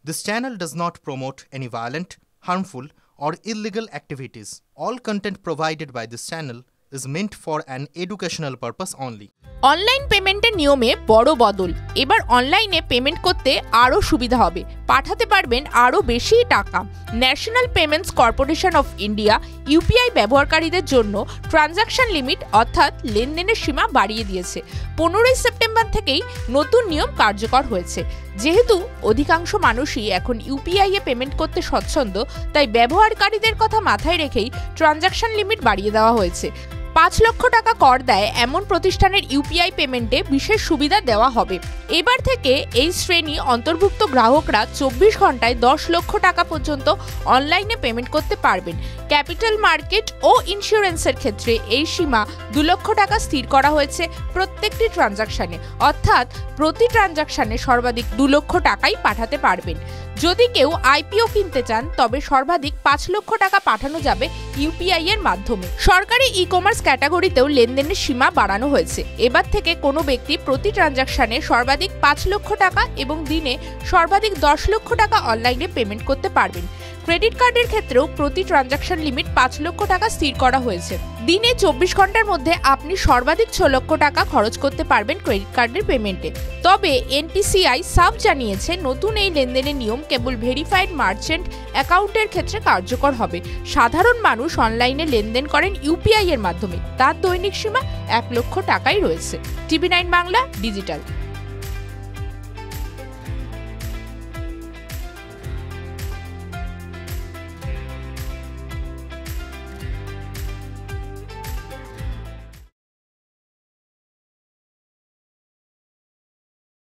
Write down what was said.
This channel does not promote any violent, harmful, or illegal activities. All content provided by this channel is meant for an educational purpose only. Online পেমেন্টের নিয়মে বড় বদল। এবার অনলাইনে payment করতে আরও সুবিধা হবে, পাঠাতে পারবেন আরও বেশি টাকা। National payments corporation of India UPI ব্যবহারকারীদের জন্য ট্রানজাকশন লিমিট অর্থাৎ লেনদেনের সীমা বাড়িয়ে দিয়েছে। 15ই সেপ্টেম্বর থেকেই নতুন নিয়ম কার্যকর হয়েছে। যেহেতু অধিকাংশ মানুষই এখন ইউপিআই এ পেমেন্ট করতে স্বচ্ছন্দ, তাই ব্যবহারকারীদের কথা মাথায় রেখেই ট্রানজাকশন লিমিট বাড়িয়ে দেওয়া হয়েছে। 5 লক্ষ টাকা কর দেয় এমন প্রতিষ্ঠানের ইউপিআই পেমেন্টে বিশেষ সুবিধা দেওয়া হবে। এবার থেকে এই শ্রেণী অন্তর্ভুক্ত গ্রাহকরা 24 ঘন্টায় 10 লক্ষ টাকা পর্যন্ত অনলাইনে পেমেন্ট করতে পারবেন। ক্যাপিটাল মার্কেট ও ইন্স্যুরেন্সের ক্ষেত্রে এই সীমা 2 লক্ষ টাকা স্থির করা হয়েছে প্রত্যেকটি ট্রানজাকশনে, অর্থাৎ প্রতি ট্রানজাকশনে সর্বাধিক 2 লক্ষ টাকাই পাঠাতে পারবেন। যদি কেউ আইপিও কিনতে চান তবে সর্বাধিক 5 লক্ষ টাকা পাঠানো যাবে ইউপিআই এর মাধ্যমে। সরকারি ই কমার্স ক্যাটাগরিতেও লেনদেনের সীমা বাড়ানো হয়েছে। এবার থেকে কোনো ব্যক্তি প্রতি ট্রানজাকশনে সর্বাধিক 5 লক্ষ টাকা এবং দিনে সর্বাধিক 10 লক্ষ টাকা অনলাইনে পেমেন্ট করতে পারবেন। ক্রেডিট কার্ডের ক্ষেত্রেও প্রতি ট্রানজাকশন লিমিট 5 লক্ষ টাকা স্থির করা হয়েছে। দিনে 24 ঘন্টার মধ্যে আপনি সর্বাধিক 6 লক্ষ টাকা খরচ করতে পারবেন ক্রেডিট কার্ডের পেমেন্টে। তবে এনপিসিআই সাফ জানিয়েছে নতুন এই লেনদেনের নিয়ম কেবল ভেরিফাইড মার্চেন্ট অ্যাকাউন্টের ক্ষেত্রে কার্যকর হবে। সাধারণ মানুষ অনলাইনে লেনদেন করেন ইউপিআই এর মাধ্যমে, তার দৈনিক সীমা 1 লক্ষ টাকাই রয়েছে। টিভি9 বাংলা ডিজিটাল।